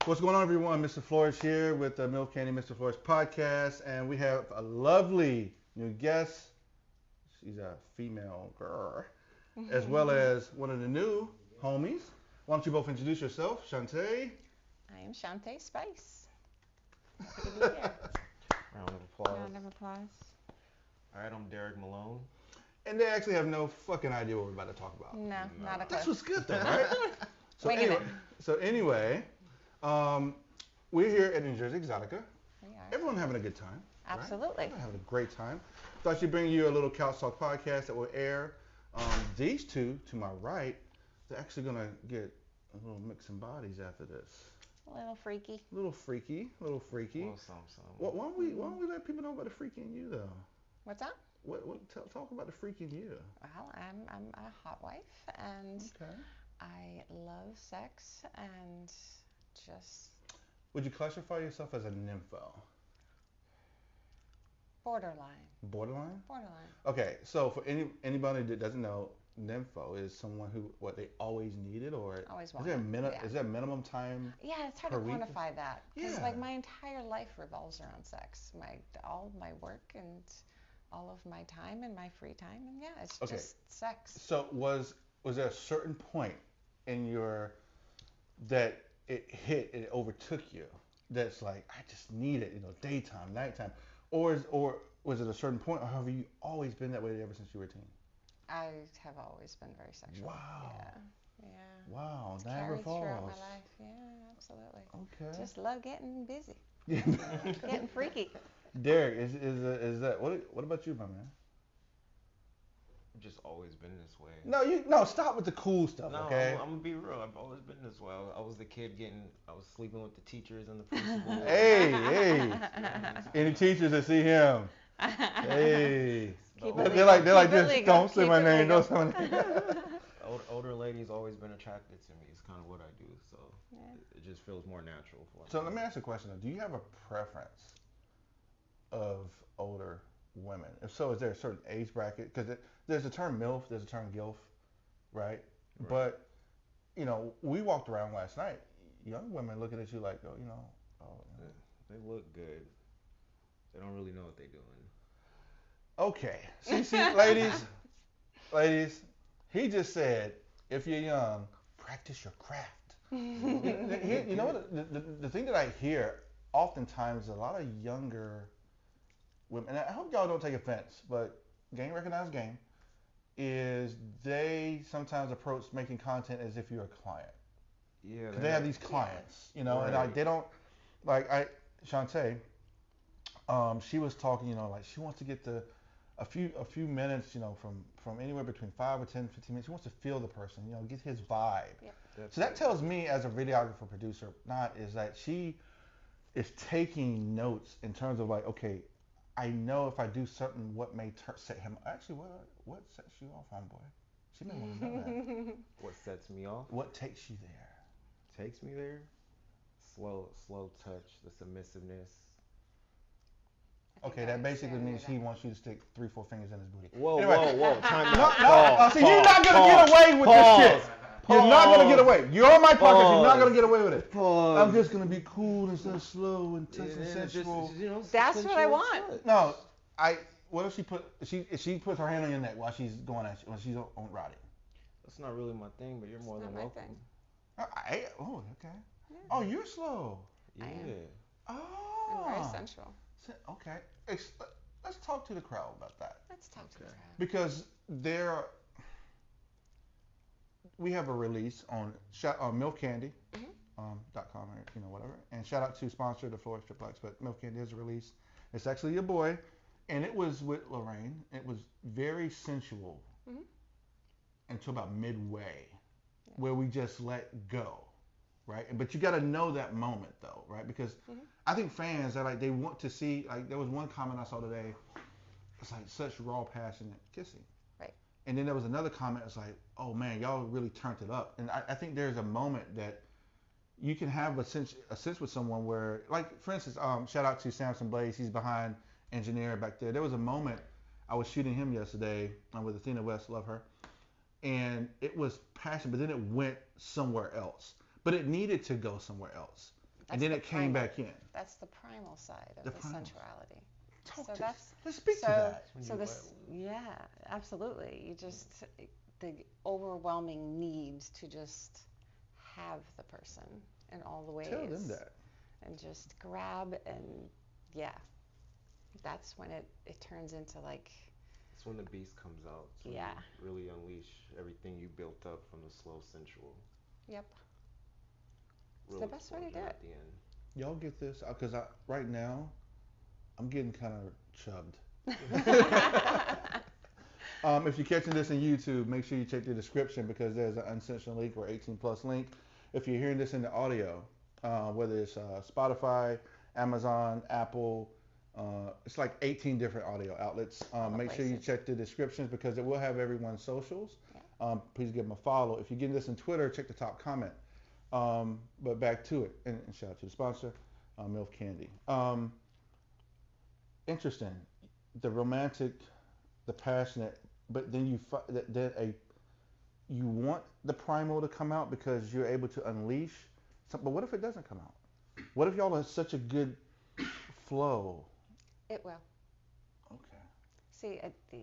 What's going on, everyone? MrFlourish here with the MilfCandy MrFlourish podcast, and we have a lovely new guest. She's a female girl, as well as one of the new homies. Why don't you both introduce yourself, Shante? I am Shante Spice. Happy to be here. Round of applause. Round of applause. All right, I'm Derrick Malone. And they actually have no fucking idea what we're about to talk about. No, not a clue. That's what's good, though, right? Winging so anyway, we're here at New Jersey Exotica. We are. Everyone having a good time. Absolutely. Right? Having a great time. Thought she'd bring you a little Couch Talk podcast that will air. These two to my right, they're actually gonna get a little mixing bodies after this. A little freaky. Little freaky. Well, some. Why don't we let people know about the freaky in you though? What's that? Talk about the freaky in you. Well, I'm a hotwife, and Okay. I love sex and just Would you classify yourself as a nympho? borderline. Borderline? Borderline. Okay, so for anybody that doesn't know, nympho is someone who they always needed, or Always is there a wanted, yeah. is there a minimum time? Yeah, it's hard Per to week? quantify that because Yeah. like my entire life revolves around sex. All my work and all of my time and my free time, and yeah, it's Okay. just sex. So was there a certain point in your that it overtook you? That's like I just need it, daytime, nighttime, or was it a certain point, or have you always been that way ever since you were a teen? I have always been very sexual. Wow. Yeah. Wow, It's Niagara carried throughout Falls. my life. Yeah, absolutely. Okay. Just love getting busy, Yeah. getting freaky. Derrick, is that what about you, my man? I've just always been this way. No, stop with the cool stuff, No, okay? I'm gonna be real. I've always been this way. I was the kid I was sleeping with the teachers and the principal. Hey. Any teachers that see him? Hey. Keep The it They're legal. like Keep it this. legal. Don't say Keep my it name. legal. Don't say my name. Older ladies always been attracted to me. It's kind of what I do, so Yeah. it just feels more natural for me. So let me ask you a question though. Do you have a preference of older women? If so, is there a certain age bracket? Because there's a term MILF, there's a term GILF, right? Right. But we walked around last night. Young women looking at you like, They look good. They don't really know what they're doing. Okay. See, ladies, he just said, if you're young, practice your craft. You know what? The thing that I hear oftentimes, a lot of younger women, and I hope y'all don't take offense, but game recognized game, is they sometimes approach making content as if you're a client. Yeah. Because they have these clients, and Right. like they don't, Shante, she was talking, like she wants to get a few minutes, from anywhere between 5 or 10, 15 minutes. She wants to feel the person, get his vibe. Yep. So that tells me as a videographer, producer, is that she is taking notes in terms of like, okay, I know if I do something, what may set him. Actually, what sets you off, homeboy? She may want to know that. What sets me off? What takes you there? Takes me there? Slow touch, the submissiveness. Okay, that basically means he wants you to stick 3-4 fingers in his booty. Whoa, Anyway. whoa, time No, out. see, you're not gonna get away with this shit. You're not gonna get away. You're on my podcast. You're not gonna get away with it. I'm just gonna be cool instead of slow and tense and sensual. That's what I want. No, what if she puts her hand on your neck while she's going at you, when she's on Roddy? That's not really my thing, but you're more It's than not my welcome. thing. Okay. Yeah. Oh, you're slow. Yeah. I am. Oh. I'm very sensual. Okay. Let's talk to the crowd about that. Let's talk to the crowd. Because we have a release on MilfCandy. .com or whatever, and shout out to sponsor the Flourish Triplex, but MilfCandy is a release. It's actually your boy, and it was with Lorraine. It was very sensual until about midway, where we just let go, right? But you got to know that moment though, right? Because I think fans are like, they want to see, like there was one comment I saw today, it's like such raw passionate kissing. Right. And then there was another comment, it's like, oh man, y'all really turned it up. And I think there's a moment that you can have a sense with someone where, like for instance, shout out to Samson Blaze, he's behind engineer back there. There was a moment, I was shooting him yesterday with Athena West, love her, and it was passion, but then it went somewhere else. But it needed to go somewhere else. and then it came back in. That's the primal side of The the primal. sensuality. Talk So to, that's let's speak to that. so this, yeah, absolutely. You just the overwhelming need to just have the person in all the ways. Tell them that. And just grab and yeah, that's when it turns into like. It's when the beast comes out. It's when Yeah. you really unleash everything you built up from the slow sensual. Yep. Real It's the best way to do explosion it. at the end. Y'all get this? Because right now, I'm getting kind of chubbed. If you're catching this on YouTube, make sure you check the description because there's an uncensored link or 18 plus link. If you're hearing this in the audio, whether it's Spotify, Amazon, Apple, it's like 18 different audio outlets. Make sure you check the descriptions because it will have everyone's socials. Yeah. Please give them a follow. If you're getting this on Twitter, check the top comment. But back to it, and shout out to the sponsor, MilfCandy. Interesting, the romantic, the passionate, but then you want the primal to come out because you're able to unleash. But what if it doesn't come out? What if y'all have such a good flow? It will. Okay. See,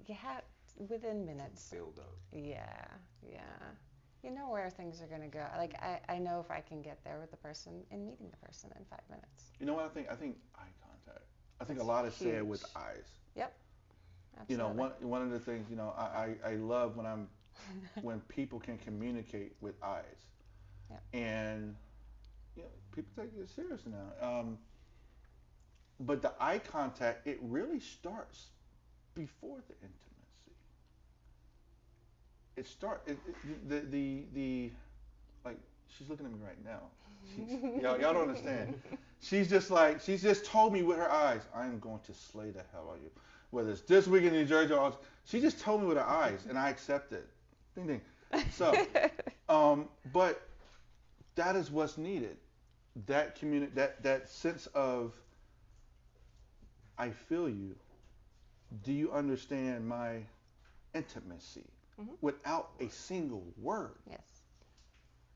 you have within minutes. Build up. Yeah, yeah. You know where things are gonna go. Like I know if I can get there with the person and meeting the person in 5 minutes. You know what I think? I think eye contact. I think That's a lot is said huge. with eyes. Yep. You Absolutely. know, one of the things, you know, I love when people can communicate with eyes. Yep. And you know, people take it serious now. But the eye contact, it really starts before the intimacy. It starts the like she's looking at me right now. Y'all don't understand. She's just told me with her eyes, I'm going to slay the hell out of you. Whether it's this week in New Jersey or she just told me with her eyes, and I accept it. Ding ding. So, but that is what's needed. That that sense of I feel you. Do you understand my intimacy? Mm-hmm. Without a single word. Yes.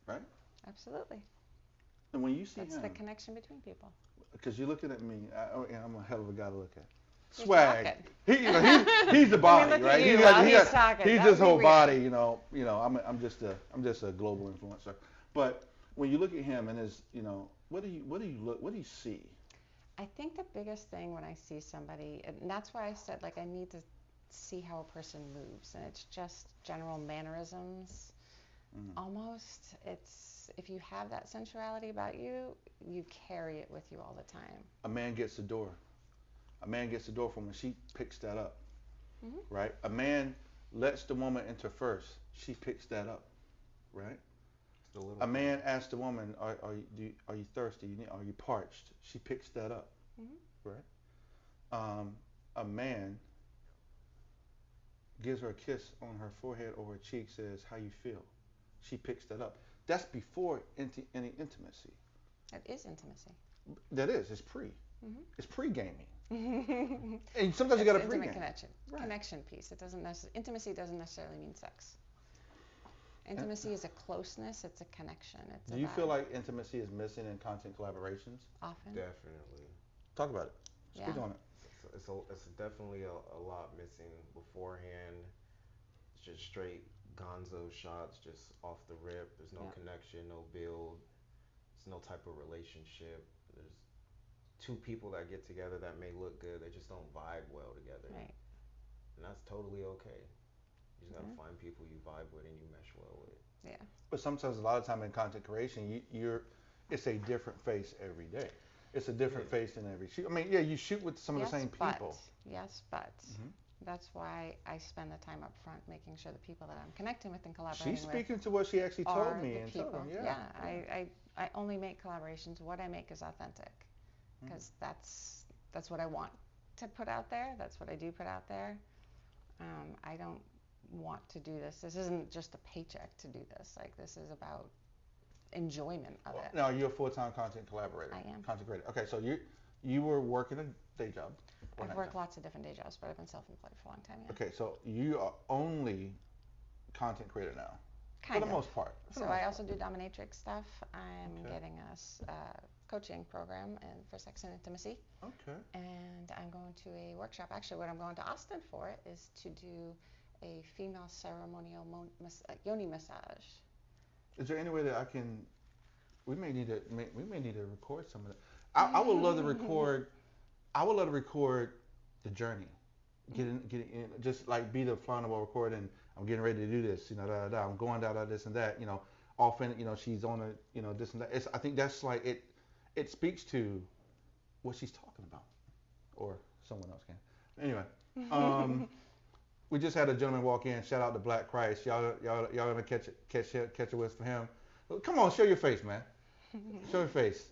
Right? Absolutely. And when you see That's him, the connection between people. because you're looking at me, I'm a hell of a guy to look at. He's Swag. talking. He's the body, look at right? you while he's got- talking. he's That this would be whole weird. body, you know. I'm just a global influencer. But when you look at him and his, you know, what do you see? I think the biggest thing when I see somebody, and that's why I said like I need to see how a person moves, and it's just general mannerisms. Almost, it's if you have that sensuality about you, you carry it with you all the time. A man gets the door. A man gets the door from when she picks that up, Mm-hmm. right? A man lets the woman enter first. She picks that up, right? It's the little A man asks the woman, "Are you thirsty? Are you parched?" She picks that up, Mm-hmm. right? A man gives her a kiss on her forehead or her cheek, says, "How you feel?" She picks that up. That's before any intimacy. That is intimacy. That is. It's pre. Mm-hmm. It's pre-gaming. And sometimes you got to pre-game. Intimate connection. Right. Connection piece. It doesn't intimacy doesn't necessarily mean sex. Intimacy is a closeness. It's a connection. It's Do you feel like intimacy is missing in content collaborations? often? Definitely. Talk about it. Speak Yeah. on it. It's definitely a lot missing beforehand. It's just straight gonzo shots, just off the rip. There's no Yeah. connection, no build. There's no type of relationship. There's two people that get together that may look good, they just don't vibe well together. Right. And that's totally okay. You just gotta Mhm. find people you vibe with and you mesh well with. Yeah. But sometimes, a lot of time in content creation, it's a different face every day. It's a different face in every shoot. I mean, yeah, you shoot with some of the same people. Yes, but Mhm. that's why I spend the time up front making sure the people that I'm connecting with and collaborating She's with speaking to what she actually are told me the and people. told them. I only make collaborations. What I make is authentic because that's what I want to put out there. That's what I do put out there. I don't want to do this. This isn't just a paycheck to do this. Like this is about enjoyment of it. Now, you're a full-time content collaborator. I am. Content creator. Okay, so you were working a day job. or I've night worked job. lots of different day jobs, but I've been self-employed for a long time. Yeah. Okay, so you are only content creator now. Kind for the of. most part. So I also do Dominatrix stuff. I'm Okay. getting a coaching program and for sex and intimacy. Okay. And I'm going to a workshop. Actually, what I'm going to Austin for is to do a female ceremonial yoni massage. Is there any way that I can? We may need to record some of that. I would love to record. I would love to record the journey. Get in, just like be the fly on the wall record, and I'm getting ready to do this. You know, I'm going down this and that. You know, often, you know, she's on a, you know, this and that. I think that's like it. It speaks to what she's talking about, or someone else can. Anyway, we just had a gentleman walk in. Shout out to Black Christ. Y'all gonna catch a whiff for him. Come on, show your face, man. Show your face.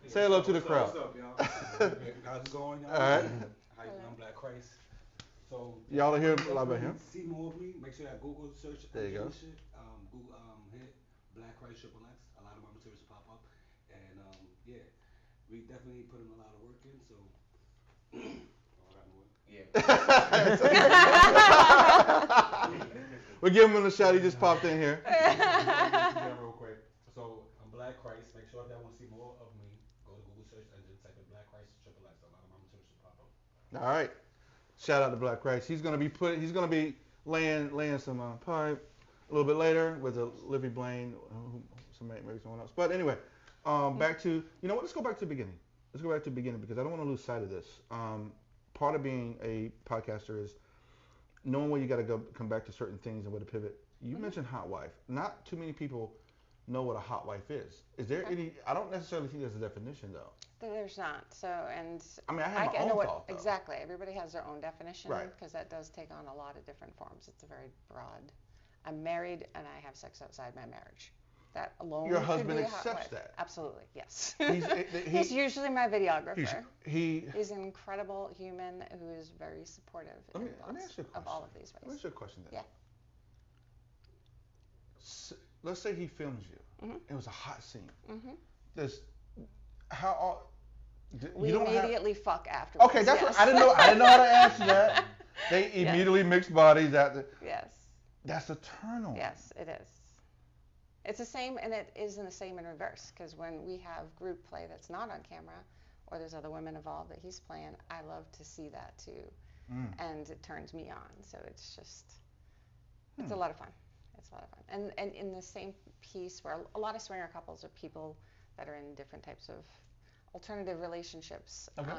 Say hello to the crowd. What's up, y'all? How's it going, y'all? All right. How you doing? I'm Black Christ. So Y'all are here live about him. See more of me. Make sure that Google search. There you go. Shit. Google hit Black Christ XXX. A lot of my materials will pop up, and yeah, we definitely put in a lot of work in. So. We'll give him a shot. He just popped in here. Real quick. So I'm Black Christ. Make sure if y'all want to see more of me, go to Google search engine, type in Black Christ XXX. A lot of my materials will pop up. All right. Shout out to Black Christ. He's gonna be laying some pipe a little bit later with a Livy Blaine, maybe someone else. But anyway, back to, you know what? Let's go back to the beginning. Let's go back to the beginning because I don't want to lose sight of this. Part of being a podcaster is knowing where you got to come back to certain things and where to pivot. You mentioned Hotwife. Not too many people know what a Hotwife is. Is there any? I don't necessarily think there's a definition though. There's not. So, and I mean, I have my own thought, though. Exactly. Everybody has their own definition, Right. because that does take on a lot of different forms. It's a very broad. I'm married and I have sex outside my marriage. That alone. Your could husband be a accepts Hotwife. that. Absolutely, yes. He's usually my videographer. He's He's an incredible human who is very supportive let me ask you a question. of all of these Let me ways. ask you a question then. Yeah. Let's say he films you. Mm-hmm. It was a hot scene. Mm-hmm. We you don't immediately fuck afterwards. Okay, that's yes. what I didn't know how to answer that. They immediately mix bodies Yes. That's a turn on. Yes, it is. It's the same, and it isn't the same in reverse, because when we have group play that's not on camera, or there's other women involved that he's playing, I love to see that too, and it turns me on. So it's just, it's a lot of fun. It's a lot of fun. And in the same piece, where a lot of swinger couples are people that are in different types of alternative relationships, Okay.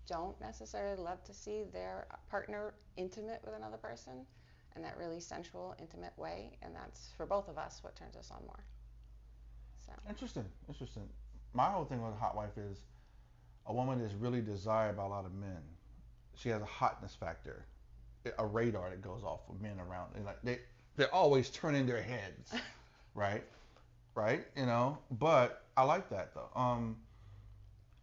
don't necessarily love to see their partner intimate with another person in that really sensual, intimate way, and that's, for both of us, what turns us on more. So. Interesting. My whole thing with a Hotwife is a woman is really desired by a lot of men. She has a hotness factor, a radar that goes off with men around, and like they're always turning their heads, right? You know, but I like that though.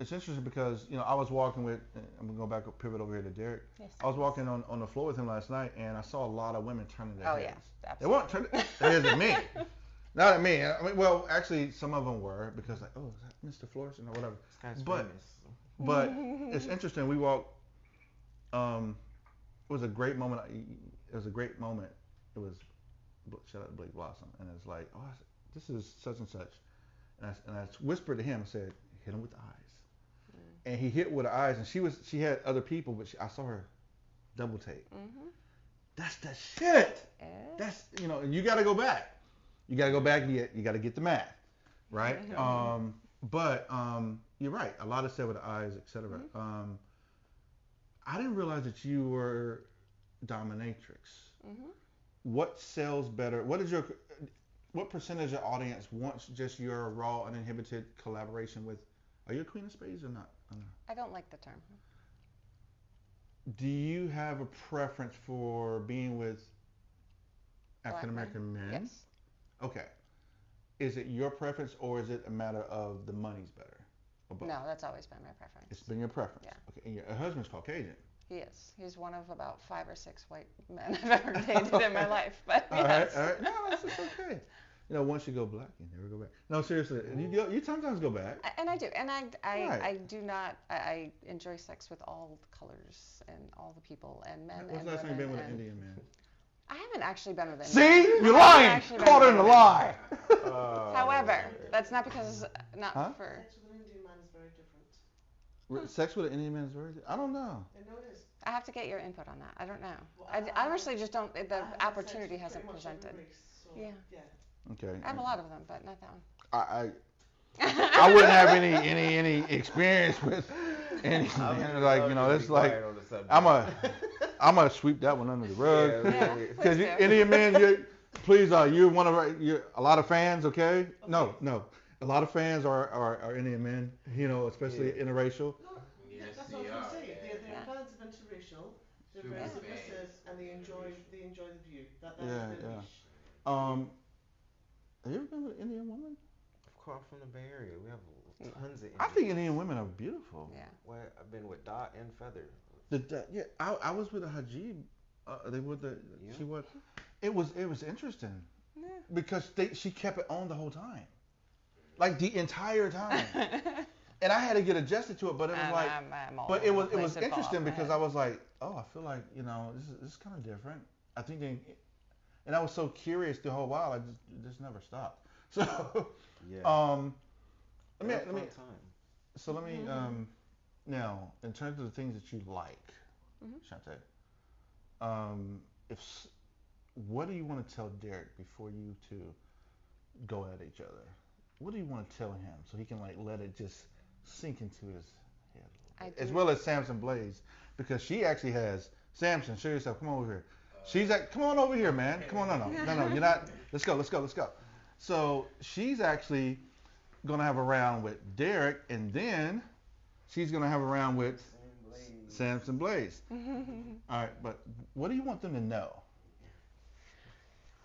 It's interesting because, you know, I was walking with, I'm gonna go back, pivot over here to Derrick. Yes, I was walking on the floor with him last night, and I saw a lot of women turning their heads. Yeah, absolutely. They weren't turning their heads at me. Not at me. I mean, well, actually, some of them were, because like, oh, is that MrFlourish, or whatever. This guy's But- famous. But it's interesting. We walked. It was a great moment. It was a great moment. It was, shout out to Blake Blossom, and it's like, oh, this is such and such, and I whispered to him and said, hit him with the eyes. And he hit with the eyes, and she had other people, but I saw her double take. Mm-hmm. That's the shit. Yeah. That's, you know, and you got to go back. You got to go back and you got to get the math, right? But you're right. A lot of said with the eyes, etc. I didn't realize that you were dominatrix. What sells better? What percentage of audience wants just your raw, uninhibited collaboration with? Are you a queen of spades or not? I don't like the term. Do you have a preference for being with African American men? Yes. Okay. Is it your preference, or is it a matter of the money's better? Or both? No, that's always been my preference. It's been your preference. Yeah. Okay. And your husband's Caucasian. He is. He's one of about 5 or 6 white men I've ever dated in my life. But All yes. right. No, it's okay. You know, once you go black, you never go back. No, seriously, you sometimes go back. And I do. And I Right. do not. I enjoy sex with all colors and all the people and men When's and the last time you've been women with an and Indian man? I haven't actually been with any. See? You're I lying. haven't actually been Caught her with in the any. lie. However, that's not because not Huh? for. Sex with an Indian man is very different. Sex with an Indian man is very. I don't know. I know it is. I have to get your input on that. I don't know. Well, I honestly just don't. I The have had opportunity sex hasn't with pretty much presented. every race, so, Yeah. Okay. I have a lot of them, but not that one. I wouldn't have any experience with any like it's like I'm gonna sweep that one under the rug Yeah, because please do. Indian man, please you're one of you're a lot of fans, okay? No, a lot of fans are Indian men, especially interracial. No, that's what I was going to say. They're fans of interracial. They're very submissive, and they enjoy the view. That's their niche. Have you ever been with an Indian woman? Of course, from the Bay Area, we have tons of. I think Indian women are beautiful. Yeah. Well, I've been with Dot and Feather. I was with a Hajib. They were she was. It was interesting because she kept it on the whole time, like the entire time, and I had to get adjusted to it. But it was like, but it was interesting because I was like, oh, I feel like this is kind of different. I think and I was so curious the whole while. I just never stopped. So let me now in terms of the things that you like, Shante, what do you want to tell Derrick before you two go at each other? What do you want to tell him so he can let it just sink into his head a little bit? As well as Samson Blaze, because she actually has Samson. Show yourself. Come over here. She's like, come on over here, man. Come on, no, you're not. Let's go. So she's actually gonna have a round with Derrick, and then she's gonna have a round with Samson Blaze. All right, but what do you want them to know?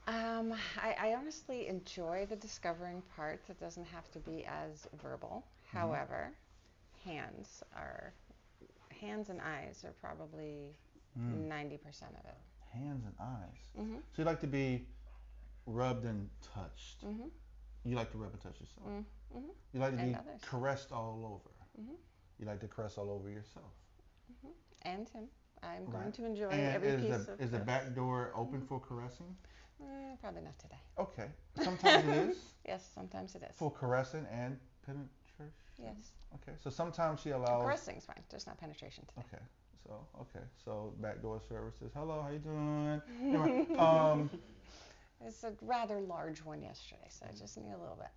I honestly enjoy the discovering part. It doesn't have to be as verbal. However, hands and eyes are probably 90% of it. Hands and eyes. So you like to be rubbed and touched. You like to rub and touch yourself. You like to be caressed all over. You like to caress all over yourself. And him. I'm going to enjoy and every piece of it. Is the back door open for caressing? Probably not today. Okay. Sometimes it is. Yes, sometimes it is. For caressing and penetration? Yes. Okay. So sometimes she allows... Caressing's fine, just not penetration today. Okay. So backdoor services. Hello, how you doing? Anyway, it's a rather large one yesterday, so I just need a little bit.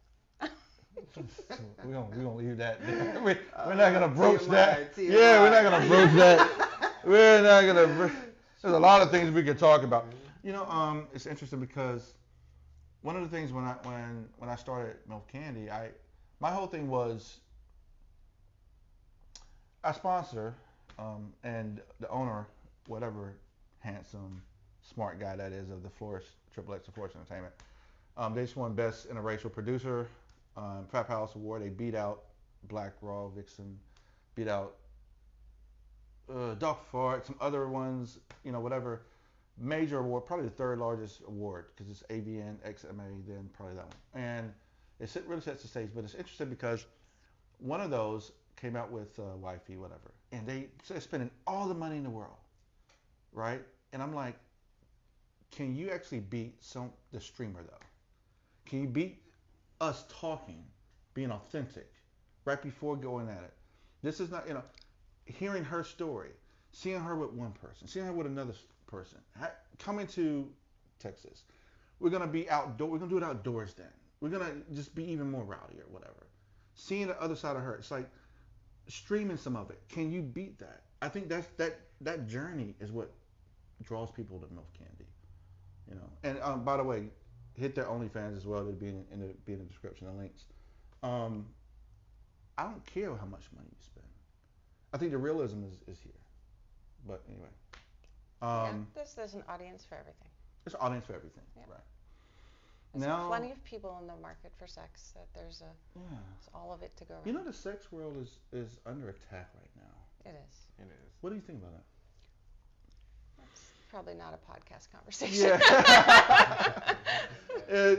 We're gonna leave that there. We're not gonna broach that. Yeah, we're not gonna broach that. We're not gonna. There's a lot of things we could talk about. It's interesting because one of the things when I started MilfCandy, my whole thing was I sponsor and the owner, whatever handsome, smart guy that is of the Flourish XXX of Flourish Entertainment, they just won Best Interracial Producer. Fap House Award. They beat out Black Raw Vixen, beat out Doc Fart, some other ones, whatever. Major award, probably the third largest award because it's AVN, XMA, then probably that one. And it really sets the stage. But it's interesting because one of those came out with Wifey, whatever, and they're spending all the money in the world, right? And I'm like, can you actually beat the streamer though? Can you beat us talking, being authentic, right before going at it? This is not, hearing her story, seeing her with one person, seeing her with another person, coming to Texas. We're going to be outdoor. We're going to do it outdoors then. We're going to just be even more rowdy or whatever. Seeing the other side of her, it's like streaming some of it. Can you beat that? I think that journey is what draws people to MilfCandy. And by the way, hit their OnlyFans as well. They'll be in the description, the links. I don't care how much money you spend. I think the realism is here. But anyway. There's an audience for everything. There's an audience for everything, right. There's plenty of people in the market for sex that there's all of it to go around. The sex world is under attack right now. It is. What do you think about that? It's probably not a podcast conversation. Yeah.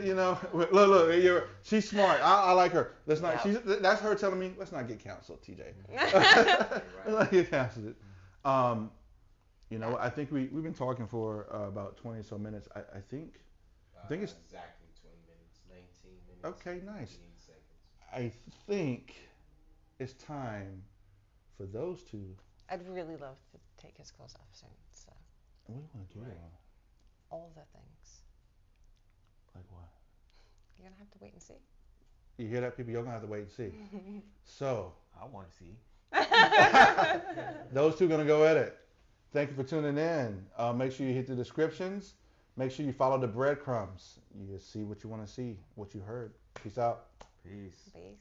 Look, she's smart. I like her. Let's not. That's her telling me let's not get canceled, TJ. Let's not get canceled. You know, I think we've been talking for about 20 or so minutes. I think it's exactly 20 minutes, 19 minutes. okay. Nice. 58 seconds. I think it's time for those two. I'd really love to take his clothes off soon. So. What do you want to do? Right. All the things. Like what? You're gonna have to wait and see. You hear that, people? You're gonna have to wait and see. So I want to see. those two are gonna go at it. Thank you for tuning in. Make sure you hit the descriptions. Make sure you follow the breadcrumbs. You see what you want to see, what you heard. Peace out. Peace. Peace.